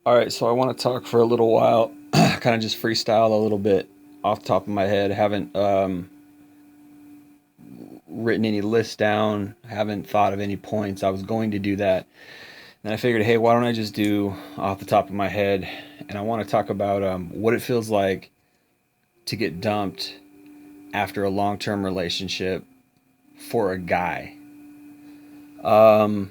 All right, so I want to talk for a little while, kind of just freestyle a little bit off the top of my head. Haven't written any lists down, haven't thought of any points. I was going to do that. And I figured, hey, why don't I just do off the top of my head? And I want to talk about what it feels like to get dumped after a long term relationship for a guy. Um,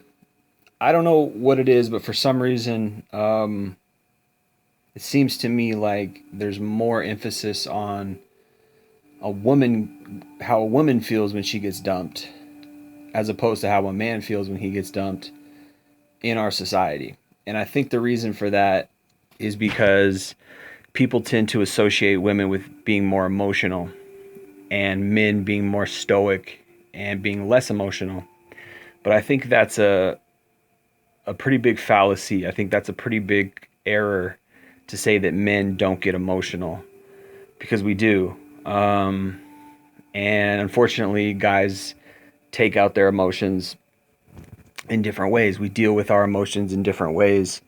I don't know what it is, but for some reason, it seems to me like there's more emphasis on how a woman feels when she gets dumped, as opposed to how a man feels when he gets dumped in our society. And I think the reason for that is because people tend to associate women with being more emotional and men being more stoic and being less emotional. But I think that's a pretty big fallacy. I think that's a pretty big error to say that men don't get emotional because we do. And unfortunately, guys take out their emotions in different ways. We deal with our emotions in different ways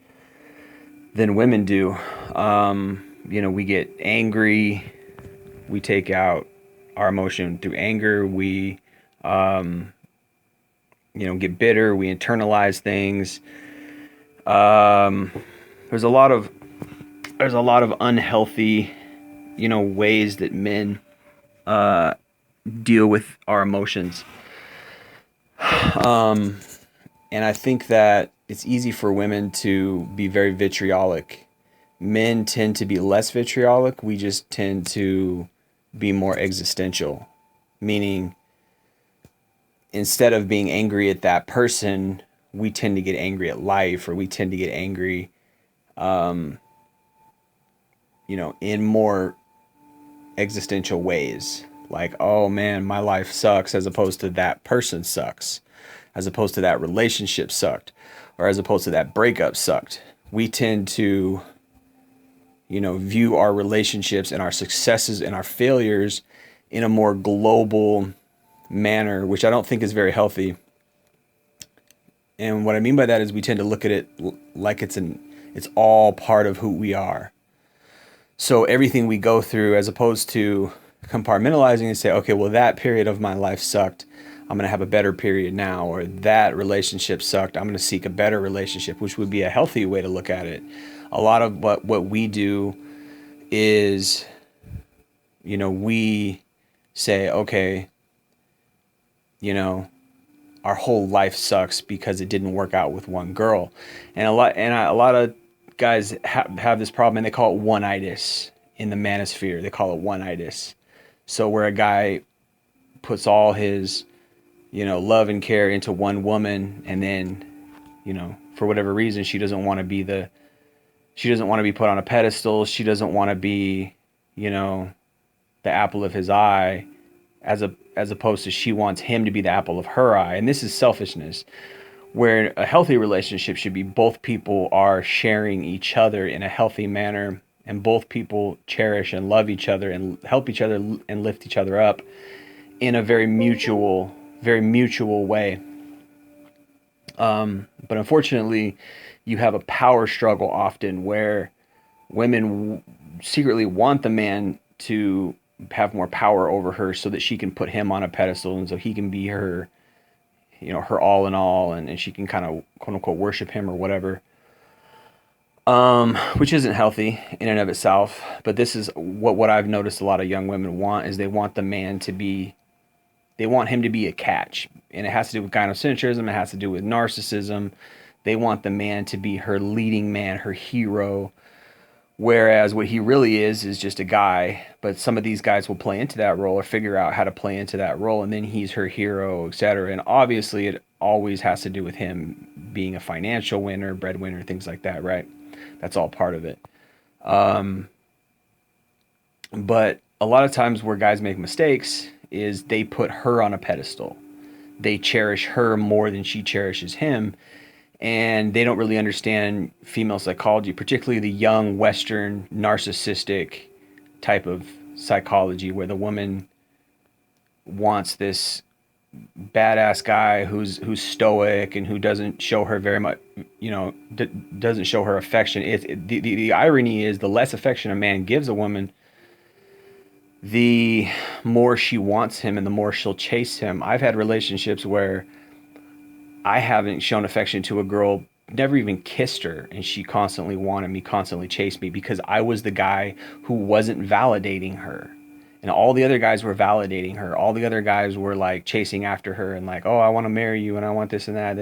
than women do. We get angry. We take out our emotion through anger. We, get bitter. We internalize things. Um, there's a lot of unhealthy, ways that men deal with our emotions. Um, and I think that it's easy for women to be very vitriolic. Men tend to be less vitriolic. We just tend to be more existential, meaning instead of being angry at that person, we tend to get angry at life, or we tend to get angry, um, in more existential ways. Like, oh man, my life sucks, as opposed to that person sucks, as opposed to that relationship sucked, or as opposed to that breakup sucked. We tend to, view our relationships and our successes and our failures in a more global manner, which I don't think is very healthy. And what I mean by that is we tend to look at it like it's all part of who we are. So everything we go through, as opposed to compartmentalizing and say, okay, well, that period of my life sucked, I'm going to have a better period now, or that relationship sucked, I'm going to seek a better relationship, which would be a healthy way to look at it. A lot of what we do is, we say, okay, you know, our whole life sucks because it didn't work out with one girl, and a lot of guys have this problem, and they call it one-itis in the manosphere. They call it one-itis. So where a guy puts all his, love and care into one woman, and then, for whatever reason, she doesn't want to be put on a pedestal. She doesn't want to be, you know, the apple of his eye, as opposed to she wants him to be the apple of her eye. And this is selfishness, where a healthy relationship should be both people are sharing each other in a healthy manner, and both people cherish and love each other and help each other and lift each other up in a very mutual way. But unfortunately, you have a power struggle often where women secretly want the man to have more power over her so that she can put him on a pedestal, and so he can be her, her all in all, and she can kind of quote unquote worship him or whatever. Which isn't healthy in and of itself. But this is what I've noticed a lot of young women want, is they want the man to be, they want him to be a catch. And it has to do with gynocentrism, it has to do with narcissism. They want the man to be her leading man, her hero. Whereas what he really is just a guy. But some of these guys will play into that role or figure out how to play into that role, and then he's her hero, etc. And obviously, it always has to do with him being a financial winner, breadwinner, things like that, right? That's all part of it. Um, but a lot of times where guys make mistakes is they put her on a pedestal. They cherish her more than she cherishes him, and they don't really understand female psychology, particularly the young Western narcissistic type of psychology, where the woman wants this. badass guy who's stoic and who doesn't show her very much, doesn't show her affection. The irony is, the less affection a man gives a woman, the more she wants him and the more she'll chase him. I've had relationships where I haven't shown affection to a girl, never even kissed her, and she constantly wanted me, constantly chased me because I was the guy who wasn't validating her. And all the other guys were validating her. All the other guys were like chasing after her and like, oh, I want to marry you and I want this and that.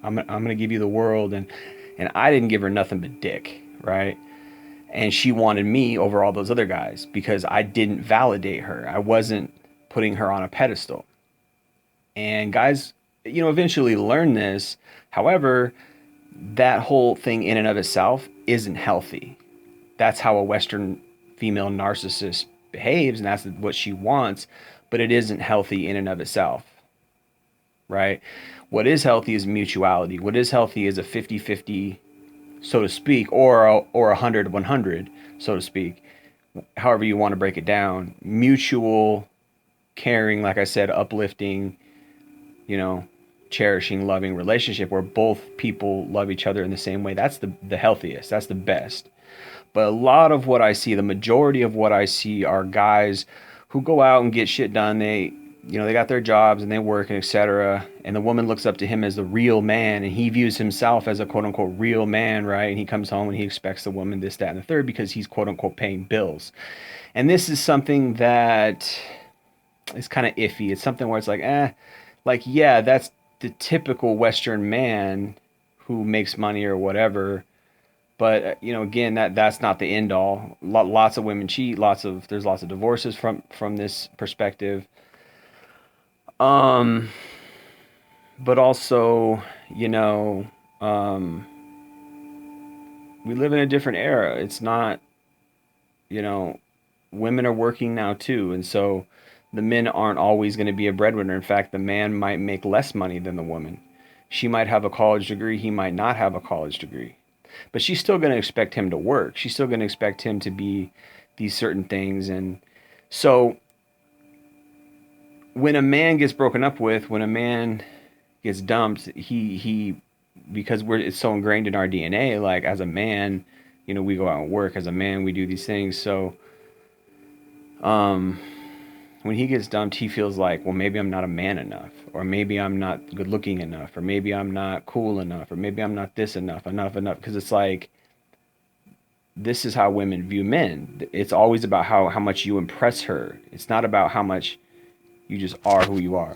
I'm going to give you the world. And I didn't give her nothing but dick, right? And she wanted me over all those other guys because I didn't validate her. I wasn't putting her on a pedestal. And guys, eventually learn this. However, that whole thing in and of itself isn't healthy. That's how a Western female narcissist behaves, and that's what she wants, but it isn't healthy in and of itself, right? What is healthy is mutuality. What is healthy is a 50-50, so to speak, or a 100-100, so to speak, however you want to break it down. Mutual caring, like I said, uplifting, cherishing, loving relationship where both people love each other in the same way. That's the healthiest. That's the best. But a lot of what I see, the majority of what I see, are guys who go out and get shit done. They got their jobs and they work and etc. And the woman looks up to him as the real man, and he views himself as a quote unquote real man, right? And he comes home and he expects the woman this, that, and the third because he's quote unquote paying bills. And this is something that is kind of iffy. It's something where it's like, yeah, that's the typical Western man who makes money or whatever. But again, that's not the end all. Lots of women cheat. There's lots of divorces from this perspective. But also, we live in a different era. It's not, women are working now too, and so the men aren't always going to be a breadwinner. In fact, the man might make less money than the woman. She might have a college degree. He might not have a college degree. But she's still going to expect him to work. She's still going to expect him to be these certain things. And so when a man gets broken up with, when a man gets dumped, he because it's so ingrained in our DNA, like as a man, we go out and work. As a man, we do these things. So when he gets dumped, he feels like, well, maybe I'm not a man enough, or maybe I'm not good looking enough, or maybe I'm not cool enough, or maybe I'm not this enough. Because it's like, this is how women view men. It's always about how much you impress her. It's not about how much you just are who you are.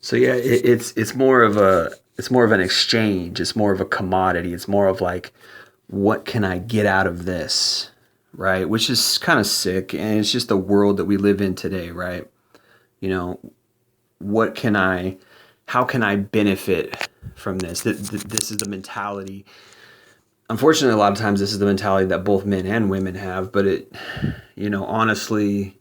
So yeah, it's more of an exchange. It's more of a commodity. It's more of like, what can I get out of this? Right? Which is kind of sick. And it's just the world that we live in today, right? How can I benefit from this? This is the mentality. Unfortunately, a lot of times this is the mentality that both men and women have, but honestly,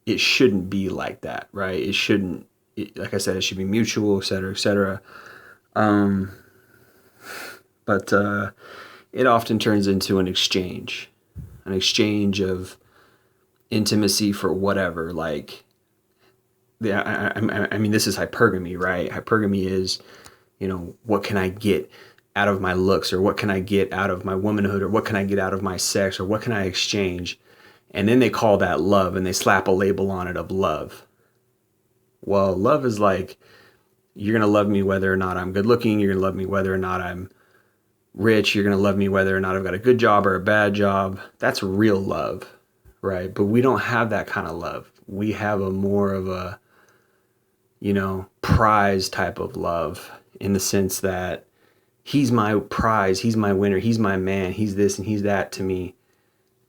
it shouldn't be like that, right? It shouldn't, like I said, it should be mutual, et cetera, et cetera. But it often turns into an exchange of intimacy for whatever. Like, I mean, this is hypergamy, right? Hypergamy is, what can I get out of my looks, or what can I get out of my womanhood, or what can I get out of my sex, or what can I exchange? And then they call that love, and they slap a label on it of love. Well, love is like, you're going to love me whether or not I'm good looking. You're going to love me whether or not I'm rich. You're going to love me whether or not I've got a good job or a bad job. That's real love, right? But we don't have that kind of love. We have a more of a, prize type of love, in the sense that he's my prize, he's my winner, he's my man, he's this and he's that to me.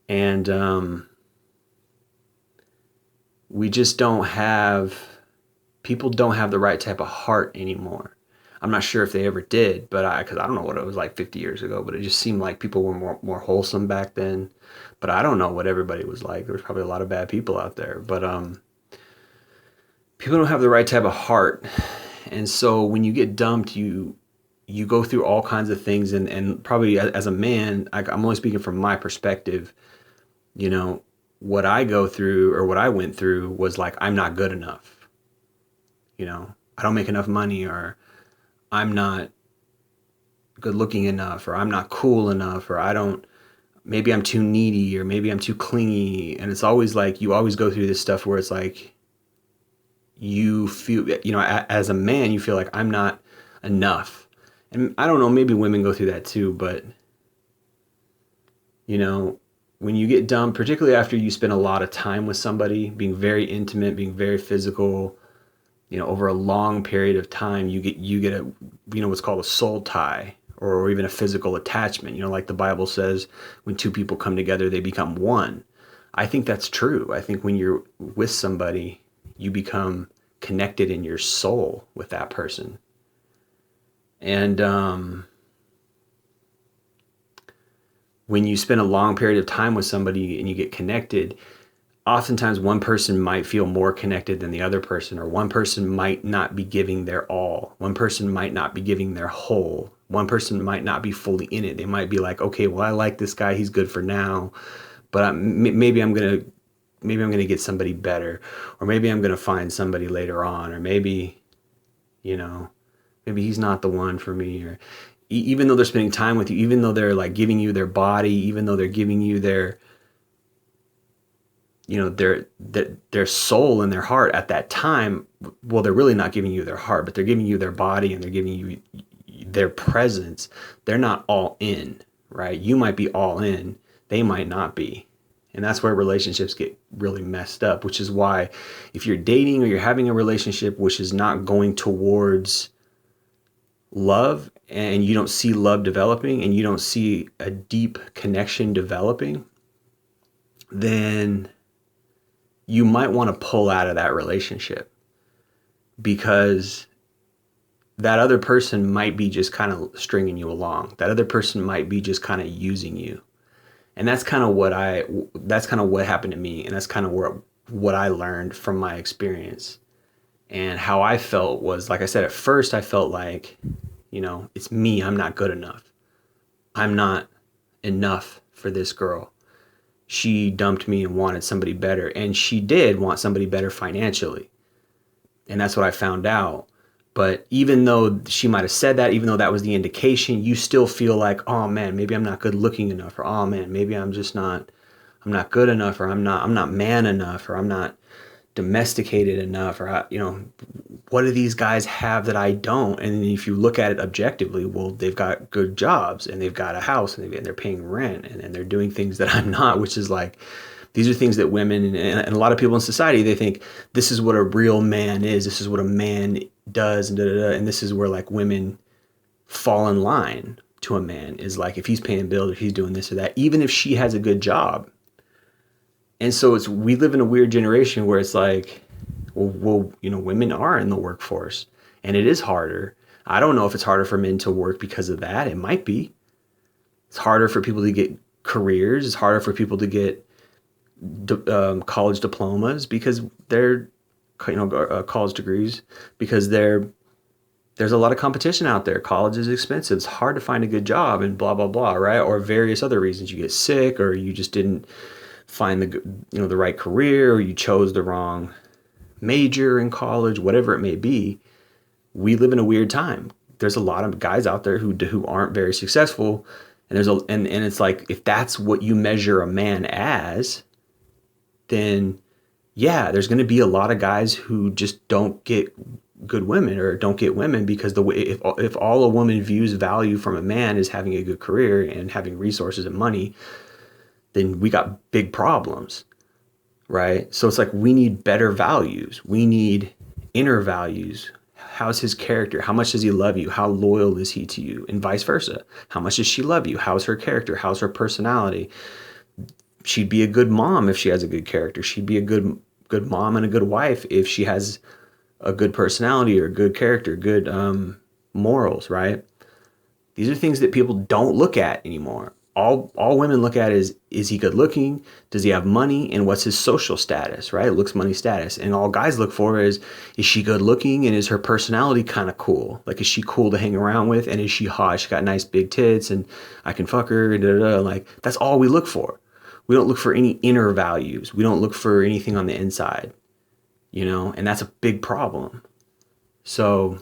And we just people don't have the right type of heart anymore. I'm not sure if they ever did, but because I don't know what it was like 50 years ago, but it just seemed like people were more wholesome back then. But I don't know what everybody was like. There was probably a lot of bad people out there, but people don't have the right type of heart. And so when you get dumped, you go through all kinds of things, and probably as a man, I'm only speaking from my perspective, you know, what I go through or what I went through was like, I'm not good enough. You know, I don't make enough money, or I'm not good looking enough, or I'm not cool enough, or I don't, maybe I'm too needy, or maybe I'm too clingy. And it's always like, you always go through this stuff where it's like, you feel, you know, as a man, you feel like I'm not enough. And I don't know, maybe women go through that too, but you know, when you get done, particularly after you spend a lot of time with somebody, being very intimate, being very physical, you know, over a long period of time, you get a, you know, what's called a soul tie, or even a physical attachment. You know, like the Bible says, when two people come together, they become one. I think that's true. I think when you're with somebody, you become connected in your soul with that person. And when you spend a long period of time with somebody and you get connected, oftentimes one person might feel more connected than the other person, or one person might not be giving their all. One person might not be giving their whole. One person might not be fully in it. They might be like, okay, well, I like this guy. He's good for now, but maybe I'm going to get somebody better, or maybe I'm going to find somebody later on, or maybe, you know, maybe he's not the one for me. Or even though they're spending time with you, even though they're like giving you their body, even though they're giving you their, you know, their soul and their heart at that time, well, they're really not giving you their heart, but they're giving you their body and they're giving you their presence. They're not all in, right? You might be all in, they might not be. And that's where relationships get really messed up, which is why if you're dating or you're having a relationship which is not going towards love, and you don't see love developing and you don't see a deep connection developing, then you might want to pull out of that relationship, because that other person might be just kind of stringing you along. That other person might be just kind of using you. And that's kind of what happened to me. And that's kind of what I learned from my experience. And how I felt was, like I said, at first I felt like, you know, it's me. I'm not good enough. I'm not enough for this girl. She dumped me and wanted somebody better. And she did want somebody better financially. And that's what I found out. But even though she might have said that, even though that was the indication, you still feel like, oh man, maybe I'm not good looking enough, or oh man, maybe I'm not good enough, or I'm not man enough, or I'm not domesticated enough, or, you know, what do these guys have that I don't? And if you look at it objectively, well, they've got good jobs and they've got a house and they're paying rent and they're doing things that I'm not, which is like, these are things that women and a lot of people in society, they think this is what a real man is. This is what a man does. And, and this is where like women fall in line to a man, is like, if he's paying bills, if he's doing this or that, even if she has a good job. And so we live in a weird generation where it's like, well, you know, women are in the workforce and it is harder. I don't know if it's harder for men to work because of that. It might be. It's harder for people to get careers. It's harder for people to get college diplomas because they're, you know, college degrees, because there's a lot of competition out there. College is expensive. It's hard to find a good job and blah, blah, blah, right? Or various other reasons. You get sick, or you just didn't find the right career, or you chose the wrong major in college, whatever it may be. We live in a weird time. There's a lot of guys out there who aren't very successful, and and it's like, if that's what you measure a man as, then yeah, there's going to be a lot of guys who just don't get good women, or don't get women, because the way, if all a woman views value from a man is having a good career and having resources and money, then we got big problems, right? So it's like, we need better values. We need inner values. How's his character? How much does he love you? How loyal is he to you? And vice versa. How much does she love you? How's her character? How's her personality? She'd be a good mom if she has a good character. She'd be a good mom and a good wife if she has a good personality or good character, good morals, right? These are things that people don't look at anymore. All women look at is he good looking? Does he have money? And what's his social status, right? Looks, money, status. And all guys look for is she good looking, and is her personality kind of cool? Like, is she cool to hang around with? And is she hot? She got nice big tits and I can fuck her, Like, that's all we look for. We don't look for any inner values. We don't look for anything on the inside, and that's a big problem. So